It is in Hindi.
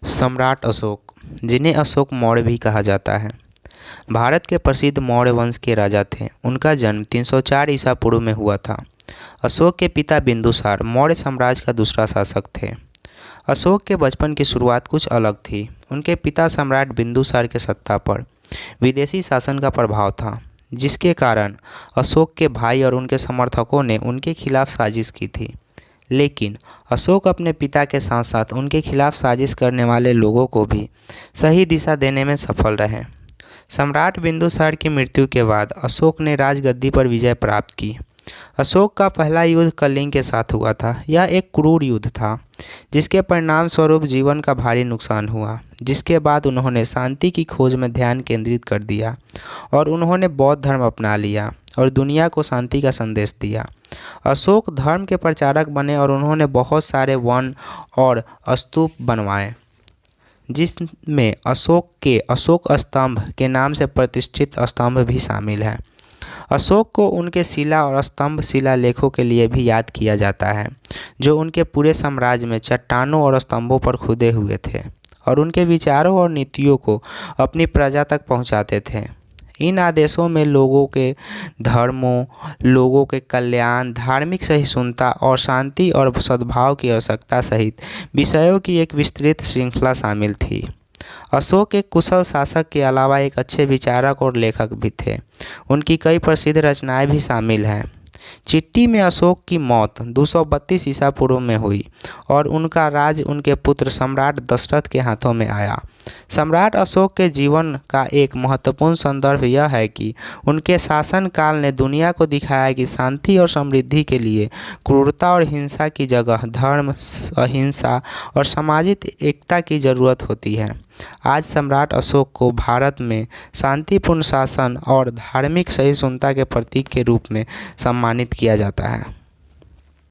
सम्राट अशोक, जिन्हें अशोक मौर्य भी कहा जाता है, भारत के प्रसिद्ध मौर्य वंश के राजा थे। उनका जन्म 304 ईसा पूर्व में हुआ था। अशोक के पिता बिंदुसार मौर्य साम्राज्य का दूसरा शासक थे। अशोक के बचपन की शुरुआत कुछ अलग थी। उनके पिता सम्राट बिंदुसार के सत्ता पर विदेशी शासन का प्रभाव था, जिसके कारण अशोक के भाई और उनके समर्थकों ने उनके खिलाफ साजिश की थी। लेकिन अशोक अपने पिता के साथ साथ उनके खिलाफ साजिश करने वाले लोगों को भी सही दिशा देने में सफल रहे। सम्राट बिंदुसार की मृत्यु के बाद अशोक ने राजगद्दी पर विजय प्राप्त की। अशोक का पहला युद्ध कलिंग के साथ हुआ था। यह एक क्रूर युद्ध था, जिसके परिणाम स्वरूप जीवन का भारी नुकसान हुआ। जिसके बाद उन्होंने शांति की खोज में ध्यान केंद्रित कर दिया और उन्होंने बौद्ध धर्म अपना लिया और दुनिया को शांति का संदेश दिया। अशोक धर्म के प्रचारक बने और उन्होंने बहुत सारे वन और स्तूप बनवाए, जिसमें अशोक के अशोक स्तंभ के नाम से प्रतिष्ठित स्तंभ भी शामिल है। अशोक को उनके शिला और स्तंभ शिलालेखों के लिए भी याद किया जाता है, जो उनके पूरे साम्राज्य में चट्टानों और स्तंभों पर खुदे हुए थे और उनके विचारों और नीतियों को अपनी प्रजा तक पहुंचाते थे। इन आदेशों में लोगों के धर्मों, लोगों के कल्याण, धार्मिक सहिष्णुता और शांति और सद्भाव की आवश्यकता सहित विषयों की एक विस्तृत श्रृंखला शामिल थी। अशोक एक कुशल शासक के अलावा एक अच्छे विचारक और लेखक भी थे। उनकी कई प्रसिद्ध रचनाएं भी शामिल हैं। चिट्टी में अशोक की मौत 232 ईसा पूर्व में हुई और उनका राज उनके पुत्र सम्राट दशरथ के हाथों में आया। सम्राट अशोक के जीवन का एक महत्वपूर्ण संदर्भ यह है कि उनके शासनकाल ने दुनिया को दिखाया कि शांति और समृद्धि के लिए क्रूरता और हिंसा की जगह धर्म, अहिंसा और सामाजिक एकता की ज़रूरत होती है। आज सम्राट अशोक को भारत में शांतिपूर्ण शासन और धार्मिक सहिष्णुता के प्रतीक के रूप में सम्मानित किया जाता है।